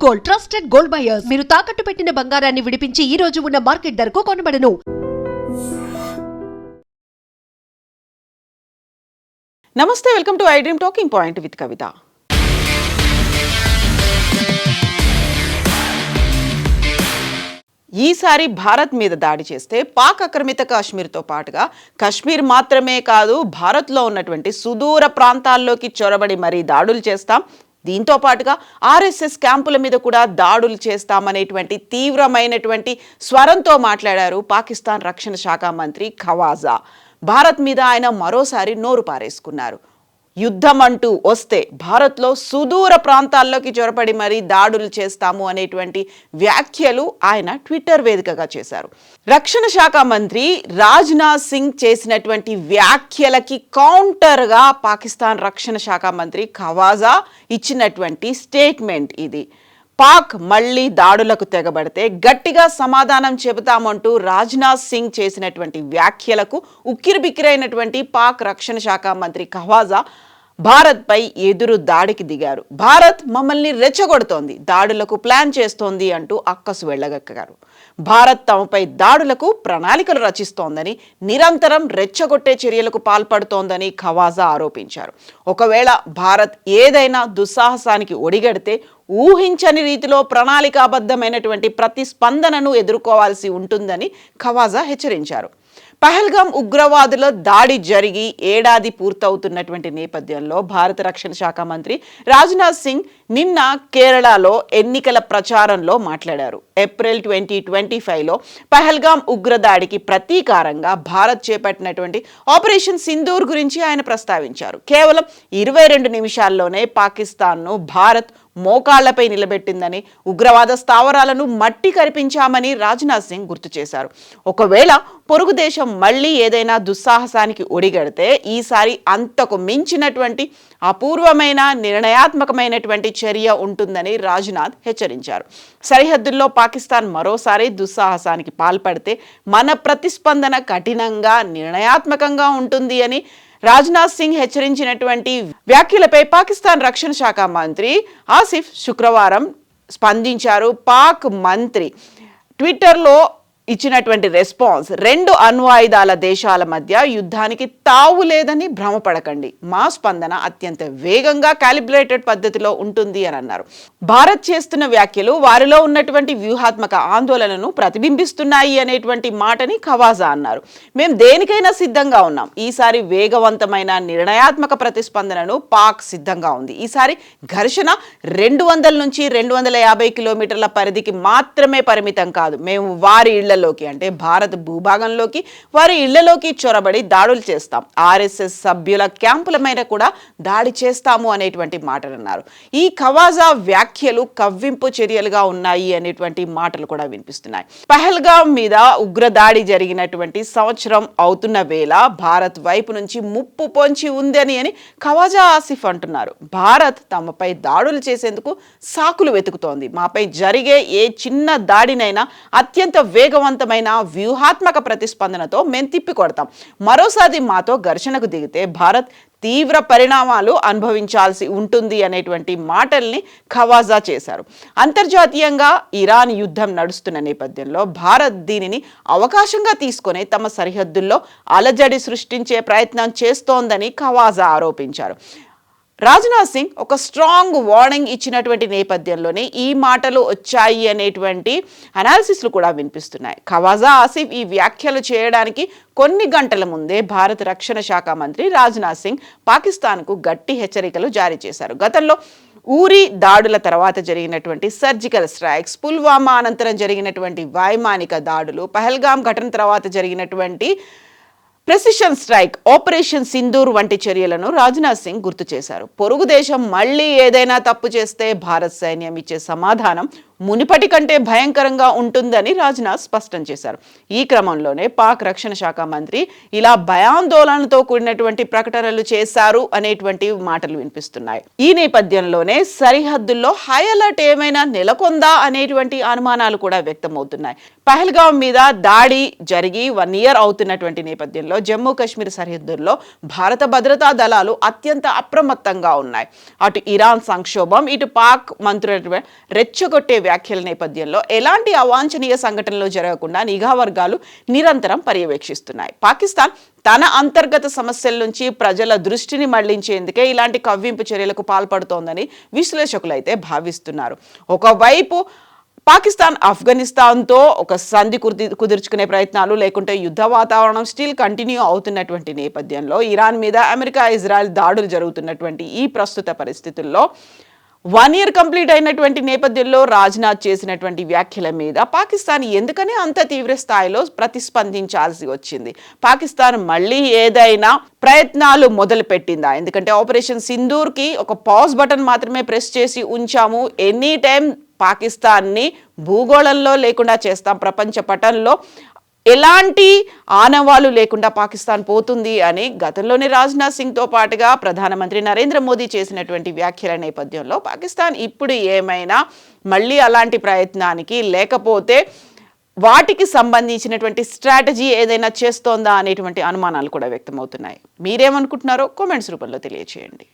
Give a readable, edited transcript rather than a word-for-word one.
Gold, trusted gold buyers. మీరు తాకట్టు పెట్టిన బంగారాన్ని విడిపించి ఈ రోజు ఉన్న మార్కెట్ ధరకు కొనబడను. నమస్తే, welcome to iDream talking point with Kavitha. ఈసారి భారత్ మీద దాడి చేస్తే పాక్ ఆక్రమిత కాశ్మీర్తో పాటుగా కాశ్మీర్ మాత్రమే కాదు, భారత్లో ఉన్నటువంటి సుదూర ప్రాంతాల్లోకి చొరబడి మరీ దాడులు చేస్తాం. దీంతో పాటుగా ఆర్ఎస్ఎస్ క్యాంపుల మీద కూడా దాడులు చేస్తామనేటువంటి తీవ్రమైనటువంటి స్వరంతో మాట్లాడారు పాకిస్తాన్ రక్షణ శాఖ మంత్రి ఖవాజా. భారత్ మీద ఆయన మరోసారి నోరు పారేసుకున్నారు. యుద్ధం అంటూ వస్తే భారత్లో సుదూర ప్రాంతాల్లోకి చొరబడి మరీ దాడులు చేస్తాము అనేటువంటి వ్యాఖ్యలు ఆయన ట్విట్టర్ వేదికగా చేశారు. రక్షణ శాఖ మంత్రి రాజ్నాథ్ సింగ్ చేసినటువంటి వ్యాఖ్యలకి కౌంటర్గా పాకిస్తాన్ రక్షణ శాఖ మంత్రి ఖవాజా ఇచ్చినటువంటి స్టేట్మెంట్ ఇది. పాక్ మళ్లీ దాడులకు తెగబడితే గట్టిగా సమాధానం చెబుతామంటూ రాజ్నాథ్ సింగ్ చేసినటువంటి వ్యాఖ్యలకు ఉక్కిరిబిక్కిరైనటువంటి పాక్ రక్షణ శాఖ మంత్రి ఖవాజా భారత్పై ఎదురు దాడికి దిగారు. భారత్ మమ్మల్ని రెచ్చగొడుతోంది, దాడులకు ప్లాన్ చేస్తోంది అంటూ అక్కసు వెళ్ళగక్కారు. భారత్ తమపై దాడులకు ప్రణాళికలు రచిస్తోందని, నిరంతరం రెచ్చగొట్టే చర్యలకు పాల్పడుతోందని ఖవాజా ఆరోపించారు. ఒకవేళ భారత్ ఏదైనా దుస్సాహసానికి ఒడిగడితే ఊహించని రీతిలో ప్రణాళికాబద్ధమైనటువంటి ప్రతిస్పందనను ఎదుర్కోవాల్సి ఉంటుందని ఖవాజా హెచ్చరించారు. పహల్గామ్ ఉగ్రవాదుల దాడి జరిగి ఏడాది పూర్తవుతున్నటువంటి నేపథ్యంలో భారత రక్షణ శాఖ మంత్రి రాజ్నాథ్ సింగ్ నిన్న కేరళలో ఎన్నికల ప్రచారంలో మాట్లాడారు. ఏప్రిల్ 2025లో పహల్గామ్ ఉగ్రదాడికి ప్రతీకారంగా భారత్ చేపట్టినటువంటి ఆపరేషన్ సింధూర్ గురించి ఆయన ప్రస్తావించారు. కేవలం 22 నిమిషాల్లోనే పాకిస్తాన్ను భారత్ మోకాళ్లపై నిలబెట్టిందని, ఉగ్రవాద స్థావరాలను మట్టి కరిపించామని రాజ్నాథ్ సింగ్ గుర్తు చేశారు. ఒకవేళ పొరుగు దేశం మళ్లీ ఏదైనా దుస్సాహసానికి ఒడిగడితే ఈసారి అంతకు మించినటువంటి అపూర్వమైన నిర్ణయాత్మకమైనటువంటి చర్య ఉంటుందని రాజ్నాథ్ హెచ్చరించారు. సరిహద్దుల్లో పాకిస్తాన్ మరోసారి దుస్సాహసానికి పాల్పడితే మన ప్రతిస్పందన కఠినంగా, నిర్ణయాత్మకంగా ఉంటుంది అని రాజ్నాథ్ సింగ్ హెచ్చరించినటువంటి వ్యాఖ్యలపై పాకిస్తాన్ రక్షణ శాఖ మంత్రి ఆసిఫ్ శుక్రవారం స్పందించారు. పాక్ మంత్రి ట్విట్టర్లో ఇచ్చినటువంటి రెస్పాన్స్, 2 అణ్వాయుధాల దేశాల మధ్య యుద్ధానికి తావు లేదని భ్రమపడకండి, మా స్పందన అత్యంత వేగంగా క్యాలిబ్రేటెడ్ పద్ధతిలో ఉంటుంది అని అన్నారు. భారత్ చేస్తున్న వ్యాఖ్యలు వారిలో ఉన్నటువంటి వ్యూహాత్మక ఆందోళనను ప్రతిబింబిస్తున్నాయి అనేటువంటి మాటని ఖవాజా అన్నారు. మేము దేనికైనా సిద్ధంగా ఉన్నాం. ఈసారి వేగవంతమైన నిర్ణయాత్మక ప్రతిస్పందనను పాక్ సిద్ధంగా ఉంది. ఈసారి ఘర్షణ 200 నుంచి 250 కిలోమీటర్ల పరిధికి మాత్రమే పరిమితం కాదు. మేము వారి అంటే భారత్ భూభాగంలోకి, వారి ఇళ్లలోకి చొరబడి దాడులు చేస్తాం. ఆర్ఎస్ఎస్ సభ్యుల క్యాంపుల మీద కూడా దాడి చేస్తాము అనేటువంటి మాటలు అన్నారు. ఈ ఖవాజా వ్యాఖ్యలు కవ్వింపు చర్యలుగా ఉన్నాయి అనేటువంటి మాటలు కూడా వినిపిస్తున్నాయి. పహల్గామ్ మీద ఉగ్రదాడి జరిగినటువంటి సంవత్సరం అవుతున్న వేళ భారత్ వైపు నుంచి ముప్పు పొంచి ఉందని అని ఖవాజా ఆసిఫ్ అంటున్నారు. భారత్ తమపై దాడులు చేసేందుకు సాకులు వెతుకుతోంది. మాపై జరిగే ఏ చిన్న దాడినైనా అత్యంత వేగవంతమైన వ్యూహాత్మక ప్రతిస్పందనతో మేము తిప్పికొడతాం. మరోసారి మాతో ఘర్షణకు దిగితే భారత్ తీవ్ర పరిణామాలు అనుభవించాల్సి ఉంటుంది అనేటువంటి మాటల్ని ఖవాజా చేశారు. అంతర్జాతీయంగా ఇరాన్ యుద్ధం నడుస్తున్న నేపథ్యంలో భారత్ దీనిని అవకాశంగా తీసుకొని తమ సరిహద్దుల్లో అలజడి సృష్టించే ప్రయత్నం చేస్తోందని ఖవాజా ఆరోపించారు. రాజ్నాథ్ సింగ్ ఒక స్ట్రాంగ్ వార్నింగ్ ఇచ్చినటువంటి నేపథ్యంలోనే ఈ మాటలు వచ్చాయి అనేటువంటి అనాలిసిస్లు కూడా వినిపిస్తున్నాయి. ఖవాజా ఆసిఫ్ ఈ వ్యాఖ్యలు చేయడానికి కొన్ని గంటల ముందే భారత రక్షణ శాఖ మంత్రి రాజ్నాథ్ సింగ్ పాకిస్తాన్కు గట్టి హెచ్చరికలు జారీ చేశారు. గతంలో ఊరి దాడుల తర్వాత జరిగినటువంటి సర్జికల్ స్ట్రైక్స్, పుల్వామా అనంతరం జరిగినటువంటి వైమానిక దాడులు, పహల్గామ్ ఘటన తర్వాత జరిగినటువంటి ప్రెసిషన్ స్ట్రైక్, ఆపరేషన్ సింధూర్ వంటి చర్యలను రాజ్నాథ్ సింగ్ గుర్తు చేశారు. పొరుగు దేశం మళ్లీ ఏదైనా తప్పు చేస్తే భారత్ సైన్యం ఇచ్చే సమాధానం మునిపటి కంటే భయంకరంగా ఉంటుందని రాజ్నాథ్ స్పష్టం చేశారు. ఈ క్రమంలోనే పాక్ రక్షణ శాఖ మంత్రి ఇలా భయాందోళనతో కూడినటువంటి ప్రకటనలు చేశారు అనేటువంటి మాటలు వినిపిస్తున్నాయి. ఈ నేపథ్యంలోనే సరిహద్దుల్లో హై అలర్ట్ ఏమైనా నెలకొందా అనేటువంటి అనుమానాలు కూడా వ్యక్తమవుతున్నాయి. పహల్గాం మీద దాడి జరిగి 1 year అవుతున్నటువంటి నేపథ్యంలో జమ్మూ కాశ్మీర్ సరిహద్దుల్లో భారత భద్రతా దళాలు అత్యంత అప్రమత్తంగా ఉన్నాయి. అటు ఇరాన్ సంక్షోభం, ఇటు పాక్ మంత్రుల రెచ్చగొట్టే వ్యాఖ్యల నేపథ్యంలో ఎలాంటి అవాంఛనీయ సంఘటనలు జరగకుండా నిఘా వర్గాలు నిరంతరం పర్యవేక్షిస్తున్నాయి. పాకిస్తాన్ తన అంతర్గత సమస్యల నుంచి ప్రజల దృష్టిని మళ్లించేందుకే ఇలాంటి కవ్వింపు చర్యలకు పాల్పడుతోందని విశ్లేషకులు అయితే భావిస్తున్నారు. ఒకవైపు పాకిస్తాన్ ఆఫ్ఘనిస్తాన్తో ఒక సంధి కుదుర్చుకునే ప్రయత్నాలు, లేకుంటే యుద్ధ వాతావరణం స్టిల్ కంటిన్యూ అవుతున్నటువంటి నేపథ్యంలో ఇరాన్ మీద అమెరికా, ఇజ్రాయెల్ దాడులు జరుగుతున్నటువంటి ఈ ప్రస్తుత పరిస్థితుల్లో 1 year కంప్లీట్ అయినటువంటి నేపథ్యంలో రాజ్నాథ్ చేసినటువంటి వ్యాఖ్యల మీద పాకిస్తాన్ ఎందుకని అంత తీవ్ర స్థాయిలో ప్రతిస్పందించాల్సి వచ్చింది? పాకిస్తాన్ మళ్ళీ ఏదైనా ప్రయత్నాలు మొదలు పెట్టిందా? ఎందుకంటే ఆపరేషన్ సింధూర్కి ఒక పాజ్ బటన్ మాత్రమే ప్రెస్ చేసి ఉంచాము, ఎనీ టైం పాకిస్తాన్ని భూగోళంలో లేకుండా చేస్తాం, ప్రపంచ పటంలో ఎలాంటి ఆనవాలు లేకుండా పాకిస్తాన్ పోతుంది అని గతంలోనే రాజ్నాథ్ సింగ్తో పాటుగా ప్రధానమంత్రి నరేంద్ర మోదీ చేసినటువంటి వ్యాఖ్యల నేపథ్యంలో పాకిస్తాన్ ఇప్పుడు ఏమైనా మళ్ళీ అలాంటి ప్రయత్నానికి, లేకపోతే వాటికి సంబంధించినటువంటి స్ట్రాటజీ ఏదైనా చేస్తోందా అనేటువంటి అనుమానాలు కూడా వ్యక్తమవుతున్నాయి. మీరేమనుకుంటున్నారో కామెంట్స్ రూపంలో తెలియజేయండి.